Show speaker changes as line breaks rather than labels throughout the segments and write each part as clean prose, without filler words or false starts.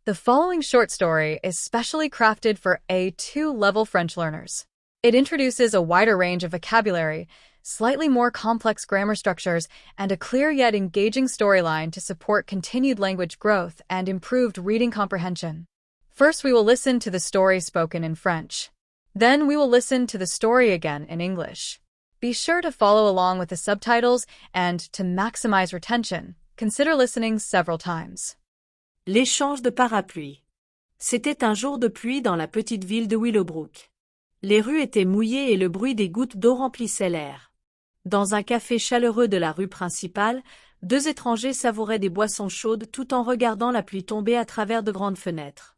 The following short story is specially crafted for A2 level French learners. It introduces a wider range of vocabulary, slightly more complex grammar structures, and a clear yet engaging storyline to support continued language growth and improved reading comprehension. First, we will listen to the story spoken in French. Then we will listen to the story again in English. Be sure to follow along with the subtitles, and to maximize retention, consider listening several times.
L'échange de parapluies. C'était un jour de pluie dans la petite ville de Willowbrook. Les rues étaient mouillées et le bruit des gouttes d'eau remplissait l'air. Dans un café chaleureux de la rue principale, deux étrangers savouraient des boissons chaudes tout en regardant la pluie tomber à travers de grandes fenêtres.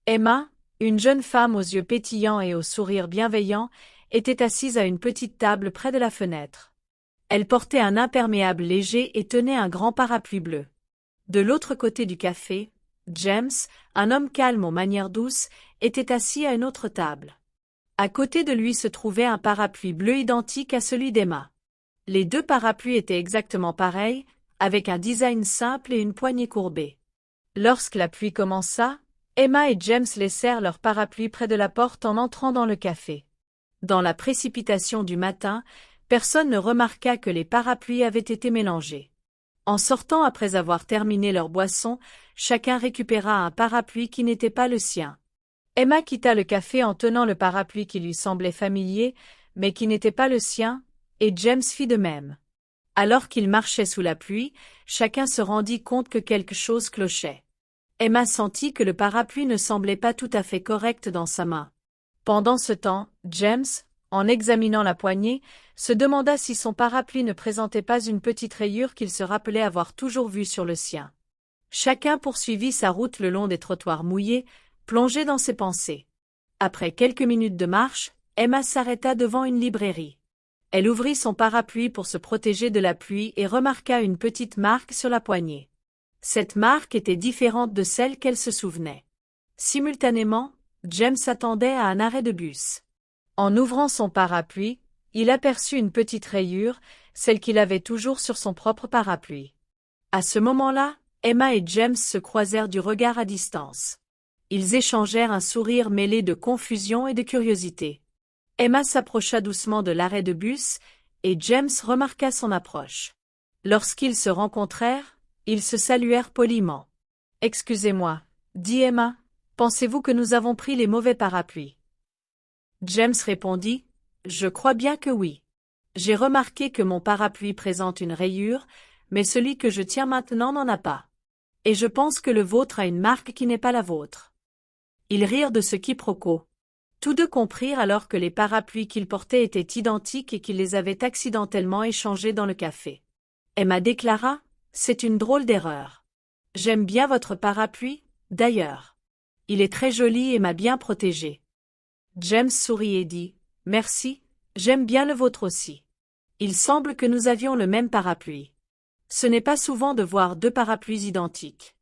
Emma, une jeune femme aux yeux pétillants et au sourire bienveillant, était assise à une petite table près de la fenêtre. Elle portait un imperméable léger et tenait un grand parapluie bleu. De l'autre côté du café, James, un homme calme aux manières douces, était assis à une autre table. À côté de lui se trouvait un parapluie bleu identique à celui d'Emma. Les deux parapluies étaient exactement pareils, avec un design simple et une poignée courbée. Lorsque la pluie commença, Emma et James laissèrent leur parapluie près de la porte en entrant dans le café. Dans la précipitation du matin, personne ne remarqua que les parapluies avaient été mélangés. En sortant après avoir terminé leur boisson, chacun récupéra un parapluie qui n'était pas le sien. Emma quitta le café en tenant le parapluie qui lui semblait familier, mais qui n'était pas le sien, et James fit de même. Alors qu'ils marchaient sous la pluie, chacun se rendit compte que quelque chose clochait. Emma sentit que le parapluie ne semblait pas tout à fait correct dans sa main. Pendant ce temps, James, en examinant la poignée, se demanda si son parapluie ne présentait pas une petite rayure qu'il se rappelait avoir toujours vue sur le sien. Chacun poursuivit sa route le long des trottoirs mouillés, plongé dans ses pensées. Après quelques minutes de marche, Emma s'arrêta devant une librairie. Elle ouvrit son parapluie pour se protéger de la pluie et remarqua une petite marque sur la poignée. Cette marque était différente de celle qu'elle se souvenait. Simultanément, James s'attendait à un arrêt de bus. En ouvrant son parapluie, il aperçut une petite rayure, celle qu'il avait toujours sur son propre parapluie. À ce moment-là, Emma et James se croisèrent du regard à distance. Ils échangèrent un sourire mêlé de confusion et de curiosité. Emma s'approcha doucement de l'arrêt de bus, et James remarqua son approche. Lorsqu'ils se rencontrèrent, ils se saluèrent poliment. « Excusez-moi, » dit Emma, « pensez-vous que nous avons pris les mauvais parapluies ?» James répondit, « Je crois bien que oui. J'ai remarqué que mon parapluie présente une rayure, mais celui que je tiens maintenant n'en a pas. Et je pense que le vôtre a une marque qui n'est pas la vôtre. » Ils rirent de ce quiproquo. Tous deux comprirent alors que les parapluies qu'ils portaient étaient identiques et qu'ils les avaient accidentellement échangés dans le café. Emma déclara, « C'est une drôle d'erreur. J'aime bien votre parapluie, d'ailleurs. Il est très joli et m'a bien protégé. » James sourit et dit, « Merci, j'aime bien le vôtre aussi. Il semble que nous avions le même parapluie. Ce n'est pas souvent de voir deux parapluies identiques. »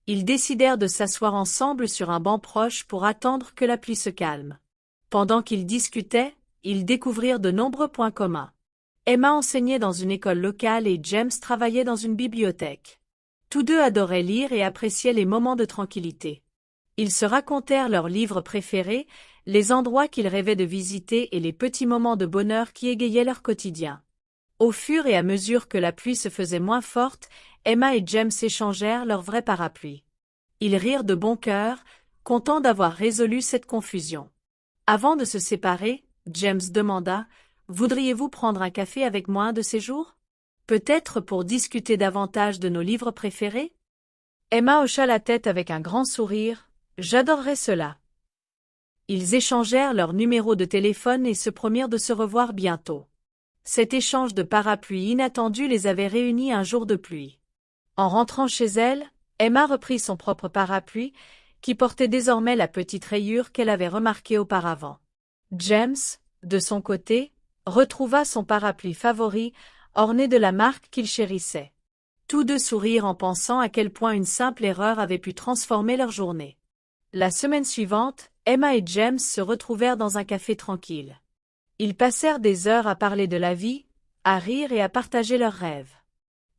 Ils décidèrent de s'asseoir ensemble sur un banc proche pour attendre que la pluie se calme. Pendant qu'ils discutaient, ils découvrirent de nombreux points communs. Emma enseignait dans une école locale et James travaillait dans une bibliothèque. Tous deux adoraient lire et appréciaient les moments de tranquillité. Ils se racontèrent leurs livres préférés, les endroits qu'ils rêvaient de visiter et les petits moments de bonheur qui égayaient leur quotidien. Au fur et à mesure que la pluie se faisait moins forte, Emma et James échangèrent leurs vrais parapluies. Ils rirent de bon cœur, contents d'avoir résolu cette confusion. Avant de se séparer, James demanda, « Voudriez-vous prendre un café avec moi un de ces jours? Peut-être pour discuter davantage de nos livres préférés ?» Emma hocha la tête avec un grand sourire, « J'adorerais cela. » Ils échangèrent leurs numéros de téléphone et se promirent de se revoir bientôt. Cet échange de parapluies inattendus les avait réunis un jour de pluie. En rentrant chez elle, Emma reprit son propre parapluie, qui portait désormais la petite rayure qu'elle avait remarquée auparavant. James, de son côté, retrouva son parapluie favori, orné de la marque qu'il chérissait. Tous deux sourirent en pensant à quel point une simple erreur avait pu transformer leur journée. La semaine suivante, Emma et James se retrouvèrent dans un café tranquille. Ils passèrent des heures à parler de la vie, à rire et à partager leurs rêves.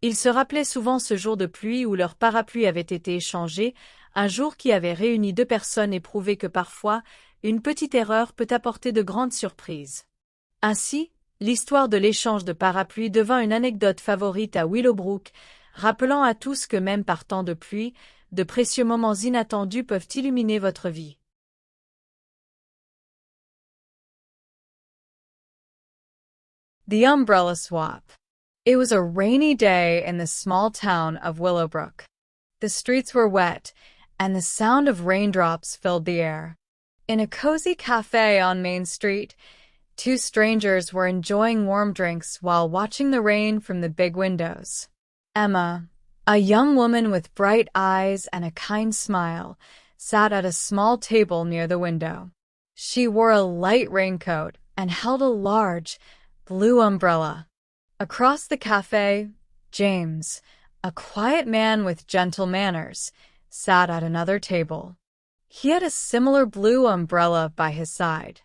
Ils se rappelaient souvent ce jour de pluie où leurs parapluies avaient été échangés, Un jour qui avait réuni deux personnes et prouvé que parfois, une petite erreur peut apporter de grandes surprises. Ainsi, l'histoire de l'échange de parapluies devint une anecdote favorite à Willowbrook, rappelant à tous que même par temps de pluie, de précieux moments inattendus peuvent illuminer votre vie.
The Umbrella Swap. It was a rainy day in the small town of Willowbrook. The streets were wet, and the sound of raindrops filled the air. In a cozy cafe on Main Street, two strangers were enjoying warm drinks while watching the rain from the big windows. Emma, a young woman with bright eyes and a kind smile, sat at a small table near the window. She wore a light raincoat and held a large, blue umbrella. Across the cafe, James, a quiet man with gentle manners, sat at another table. He had a similar blue umbrella by his side.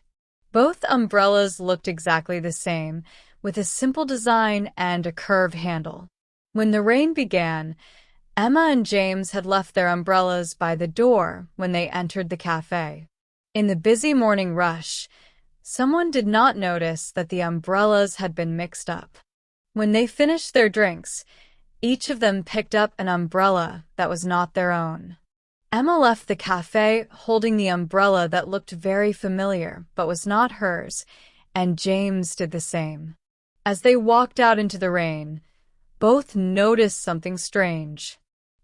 Both umbrellas looked exactly the same, with a simple design and a curved handle. When the rain began, Emma and James had left their umbrellas by the door when they entered the cafe. In the busy morning rush, someone did not notice that the umbrellas had been mixed up. When they finished their drinks, each of them picked up an umbrella that was not their own. Emma left the cafe holding the umbrella that looked very familiar but was not hers, and James did the same. As they walked out into the rain, both noticed something strange.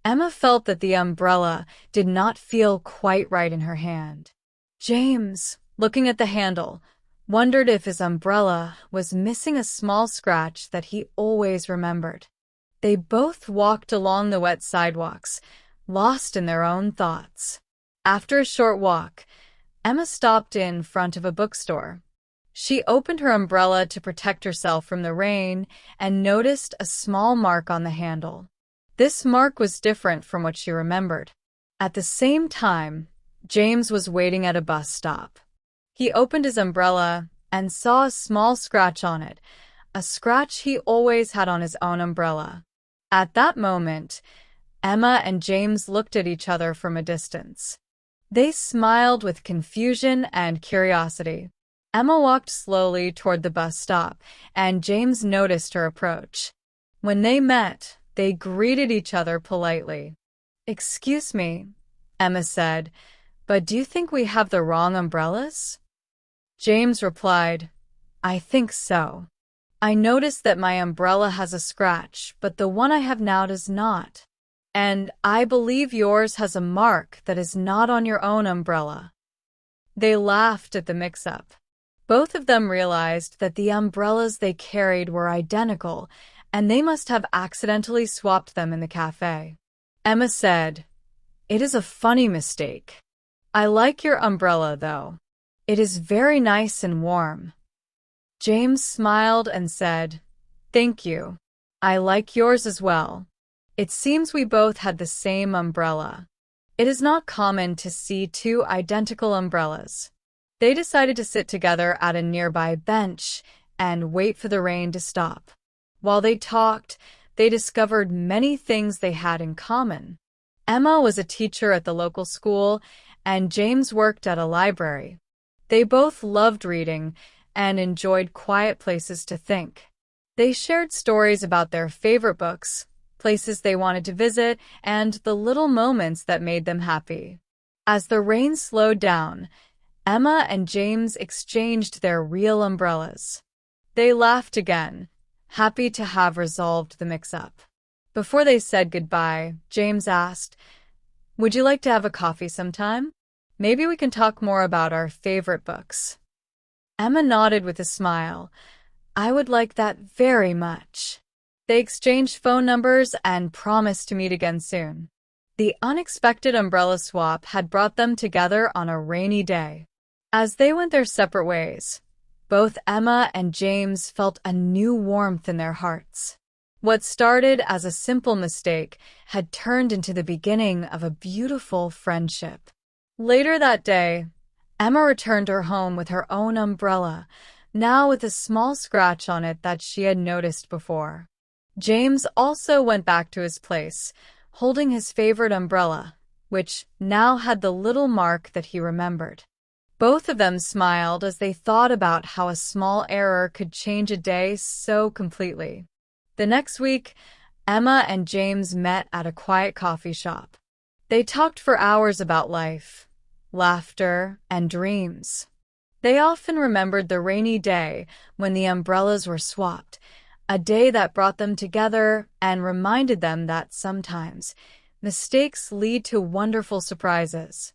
Emma felt that the umbrella did not feel quite right in her hand. James, looking at the handle, wondered if his umbrella was missing a small scratch that he always remembered. They both walked along the wet sidewalks, lost in their own thoughts. After a short walk, Emma stopped in front of a bookstore. She opened her umbrella to protect herself from the rain and noticed a small mark on the handle. This mark was different from what she remembered. At the same time, James was waiting at a bus stop. He opened his umbrella and saw a small scratch on it, a scratch he always had on his own umbrella. At that moment, Emma and James looked at each other from a distance. They smiled with confusion and curiosity. Emma walked slowly toward the bus stop, and James noticed her approach. When they met, they greeted each other politely. "Excuse me," Emma said, "but do you think we have the wrong umbrellas?" James replied, "I think so. I noticed that my umbrella has a scratch, but the one I have now does not. And I believe yours has a mark that is not on your own umbrella." They laughed at the mix-up. Both of them realized that the umbrellas they carried were identical, and they must have accidentally swapped them in the cafe. Emma said, "It is a funny mistake. I like your umbrella, though. It is very nice and warm." James smiled and said, "Thank you. I like yours as well. It seems we both had the same umbrella. It is not common to see two identical umbrellas." They decided to sit together at a nearby bench and wait for the rain to stop. While they talked, they discovered many things they had in common. Emma was a teacher at the local school, and James worked at a library. They both loved reading and enjoyed quiet places to think. They shared stories about their favorite books, places they wanted to visit, and the little moments that made them happy. As the rain slowed down, Emma and James exchanged their real umbrellas. They laughed again, happy to have resolved the mix-up. Before they said goodbye, James asked, "Would you like to have a coffee sometime? Maybe we can talk more about our favorite books." Emma nodded with a smile. "I would like that very much." They exchanged phone numbers and promised to meet again soon. The unexpected umbrella swap had brought them together on a rainy day. As they went their separate ways, both Emma and James felt a new warmth in their hearts. What started as a simple mistake had turned into the beginning of a beautiful friendship. Later that day, Emma returned to her home with her own umbrella, now with a small scratch on it that she had noticed before. James also went back to his place, holding his favorite umbrella, which now had the little mark that he remembered. Both of them smiled as they thought about how a small error could change a day so completely. The next week, Emma and James met at a quiet coffee shop. They talked for hours about life, laughter, and dreams. They often remembered the rainy day when the umbrellas were swapped, a day that brought them together and reminded them that sometimes mistakes lead to wonderful surprises.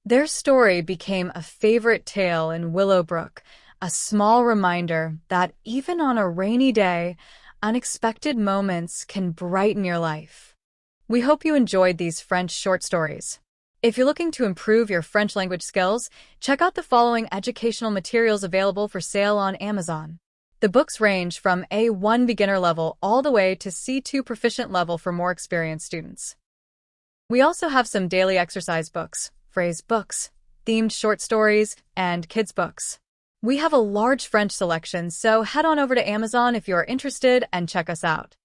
Their story became a favorite tale in Willowbrook, a small reminder that even on a rainy day, unexpected moments can brighten your life. We hope you enjoyed these French short stories. If you're looking to improve your French language skills, check out the following educational materials available for sale on Amazon. The books range from A1 beginner level all the way to C2 proficient level for more experienced students. We also have some daily exercise books, phrase books, themed short stories, and kids' books. We have a large French selection, so head on over to Amazon if you are interested and check us out.